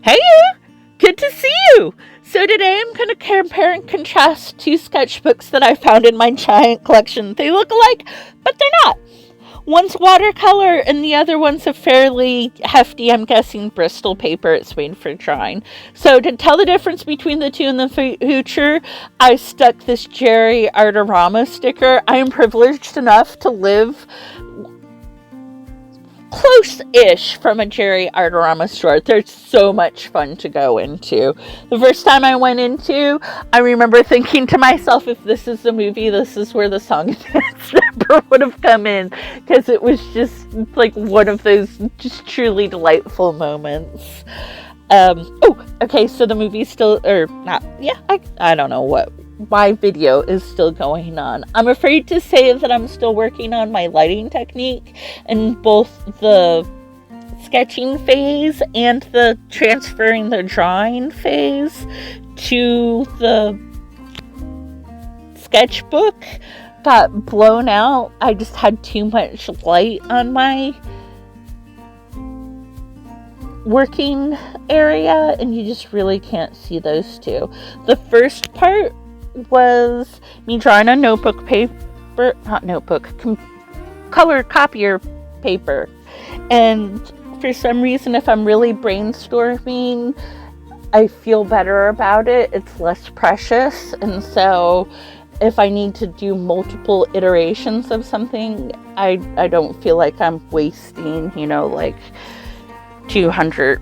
Hey, good to see you! So today I'm going to compare and contrast two sketchbooks that I found in my giant collection. They look alike, but they're not. One's watercolor and the other one's a fairly hefty, I'm guessing, Bristol paper. It's made for drawing. So to tell the difference between the two in the future, I stuck this Jerry Artorama sticker. I am privileged enough to live close-ish from a Jerry Artorama store. They're so much fun to go into. The first time I went into, I remember thinking to myself, if this is the movie, this is where the song and dance number would have come in, because it was just like one of those just truly delightful moments. Okay, so the movie's still, or not, yeah, I don't know what. My video is still going on. I'm afraid to say that I'm still working on my lighting technique in both the sketching phase and the transferring the drawing phase to the sketchbook. Got blown out. I just had too much light on my working area, and you just really can't see those two. The first part was me drawing on color copier paper, and for some reason, if I'm really brainstorming, I feel better about it. It's less precious, and so if I need to do multiple iterations of something, I don't feel like I'm wasting, like 200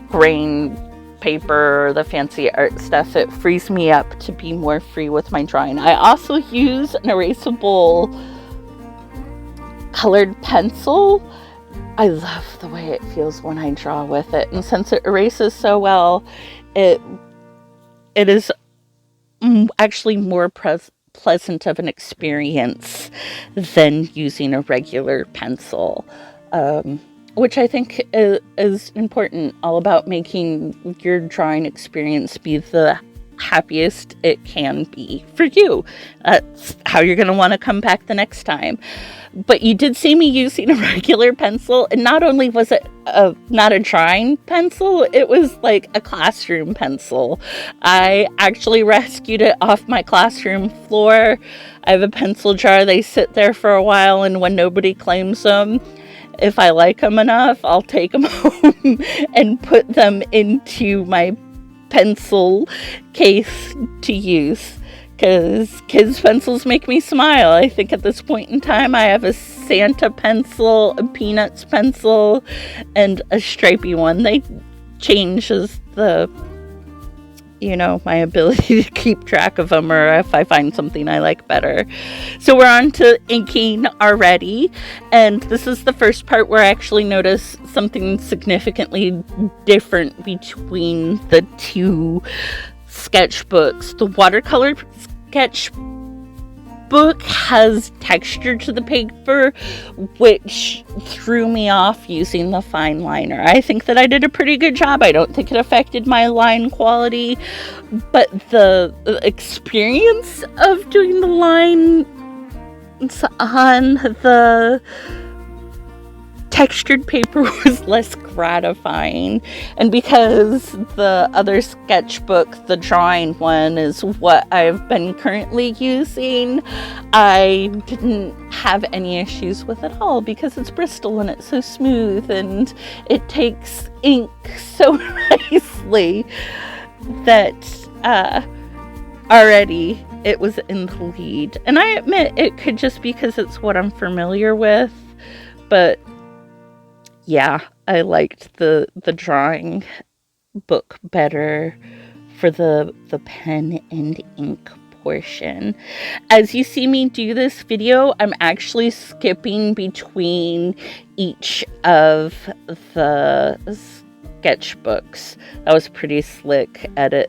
grain paper, the fancy art stuff. It frees me up to be more free with my drawing. I also use an erasable colored pencil. I love the way it feels when I draw with it, and since it erases so well, it is actually more pleasant of an experience than using a regular pencil. Which I think is important, all about making your drawing experience be the happiest it can be for you. That's how you're going to want to come back the next time. But you did see me using a regular pencil, and not only was it not a drawing pencil, it was like a classroom pencil. I actually rescued it off my classroom floor. I have a pencil jar. They sit there for a while, and when nobody claims them, if I like them enough, I'll take them home and put them into my pencil case to use, because kids' pencils make me smile. I think at this point in time, I have a Santa pencil, a Peanuts pencil, and a stripy one. They change as my ability to keep track of them, or if I find something I like better. So we're on to inking already, and this is the first part where I actually notice something significantly different between the two sketchbooks. The watercolor sketchbook has texture to the paper, which threw me off using the fine liner. I think that I did a pretty good job. I don't think it affected my line quality, but the experience of doing the lines on the textured paper was less gratifying. And because the other sketchbook, the drawing one, is what I've been currently using, I didn't have any issues with it at all, because it's Bristol and it's so smooth and it takes ink so nicely that already it was in the lead. And I admit it could just be because it's what I'm familiar with, but yeah, I liked the drawing book better for the pen and ink portion. As you see me do this video, I'm actually skipping between each of the sketchbooks. That was a pretty slick edit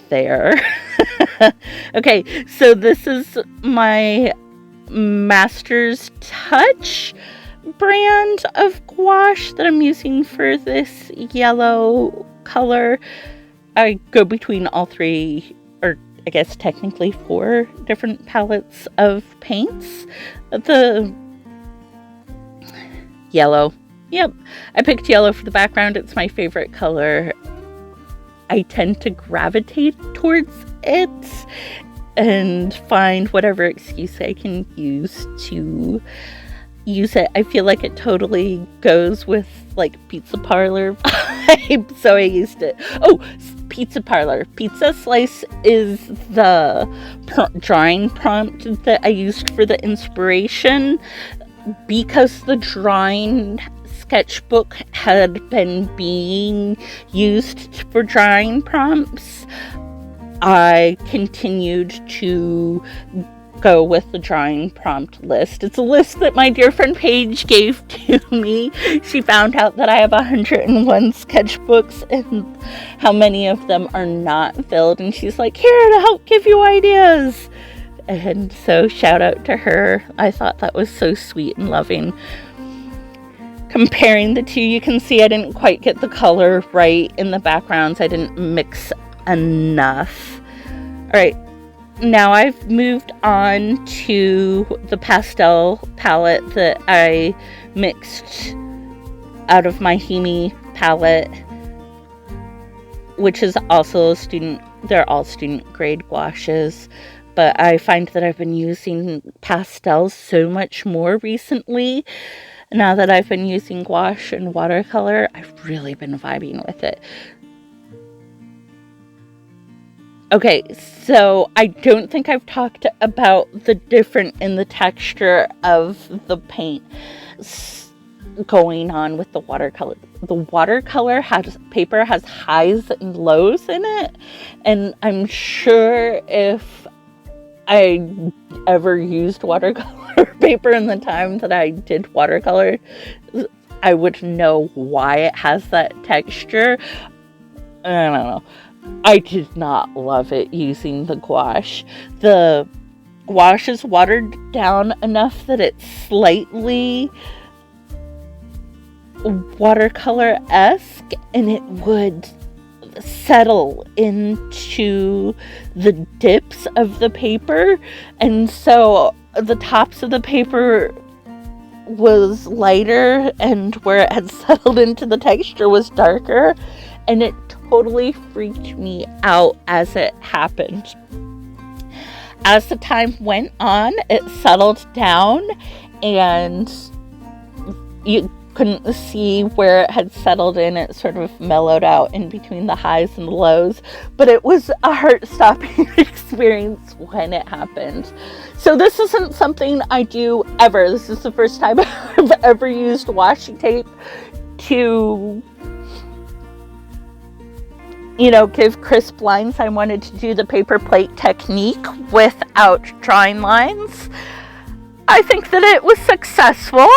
there. Okay, so this is my Master's Touch brand of gouache that I'm using for this yellow color. I go between all three, or I guess technically 4 different palettes of paints. The yellow Yep, I picked yellow for the background. It's my favorite color. I tend to gravitate towards it and find whatever excuse I can use to use it. I feel like it totally goes with like pizza parlor vibe, so I used it. Oh, pizza parlor. Pizza slice is the drawing prompt that I used for the inspiration, because the drawing sketchbook had been being used for drawing prompts. I continued to go with the drawing prompt list. It's a list that my dear friend Paige gave to me. She found out that I have 101 sketchbooks and how many of them are not filled, and she's like, here to help give you ideas. And so shout out to her. I thought that was so sweet and loving. Comparing the two, you can see I didn't quite get the color right in the backgrounds. I didn't mix enough. Alright, now I've moved on to the pastel palette that I mixed out of my Himi palette, which is also they're all student grade gouaches, but I find that I've been using pastels so much more recently. Now that I've been using gouache and watercolor, I've really been vibing with it. Okay, so I don't think I've talked about the difference in the texture of the paint going on with the watercolor. The watercolor paper has highs and lows in it, and I'm sure if I ever used watercolor paper in the time that I did watercolor, I would know why it has that texture. I don't know. I did not love it using the gouache. The gouache is watered down enough that it's slightly watercolor-esque, and it would settle into the dips of the paper, and so the tops of the paper was lighter, and where it had settled into the texture was darker, and it totally freaked me out as it happened. As the time went on, it settled down, and you couldn't see where it had settled in. It sort of mellowed out in between the highs and the lows, but it was a heart-stopping experience when it happened. So this isn't something I do ever. This is the first time I've ever used washi tape to, give crisp lines. I wanted to do the paper plate technique without drawing lines. I think that it was successful.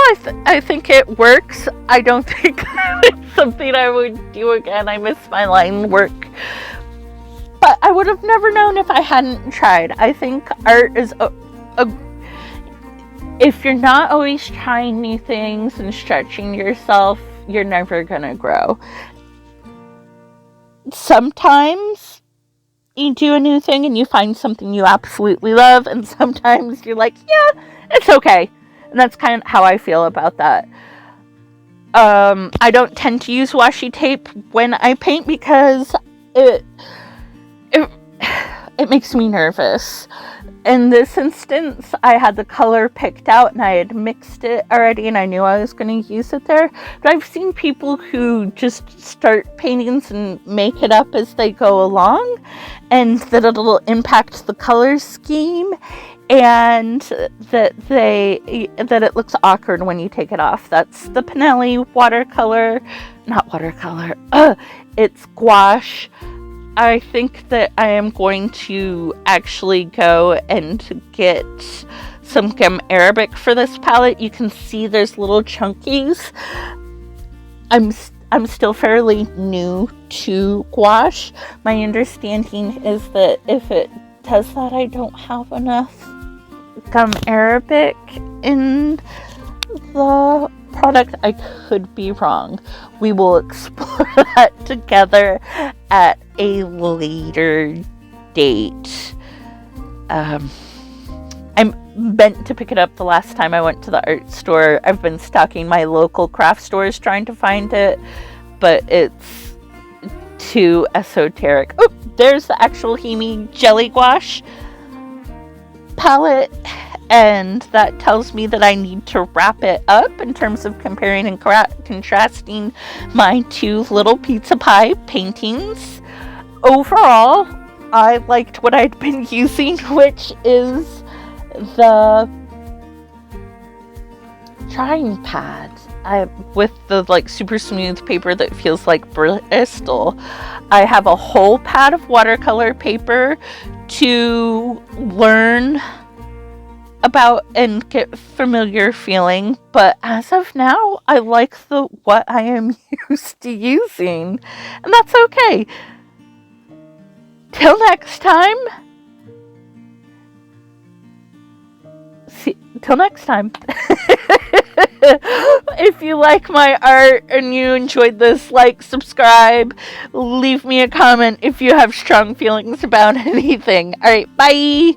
I think it works. I don't think it's something I would do again. I miss my line work. But I would have never known if I hadn't tried. I think art is if you're not always trying new things and stretching yourself, you're never gonna grow. Sometimes you do a new thing and you find something you absolutely love, and sometimes you're like, yeah, it's okay. And that's kind of how I feel about that. I don't tend to use washi tape when I paint because it makes me nervous. In this instance, I had the color picked out and I had mixed it already and I knew I was going to use it there. But I've seen people who just start paintings and make it up as they go along, and that it'll impact the color scheme, and that it looks awkward when you take it off. That's the Pinelli it's gouache. I think that I am going to actually go and get some gum Arabic for this palette. You can see there's little chunkies. I'm still fairly new to gouache. My understanding is that if it does that, I don't have enough gum Arabic in the product. I could be wrong. We will explore that together at a later date. I'm meant to pick it up the last time I went to the art store. I've been stalking my local craft stores trying to find it, but it's too esoteric. Oh, there's the actual Himi Jelly Gouache palette, and that tells me that I need to wrap it up in terms of comparing and contrasting my two little pizza pie paintings. Overall, I liked what I'd been using, which is the drawing pad with the like super smooth paper that feels like Bristol. I have a whole pad of watercolor paper to learn about and get familiar feeling, but as of now, I like what I am used to using, and that's okay. Till next time. Till next time. If you like my art and you enjoyed this, like, subscribe, leave me a comment if you have strong feelings about anything. Alright, bye!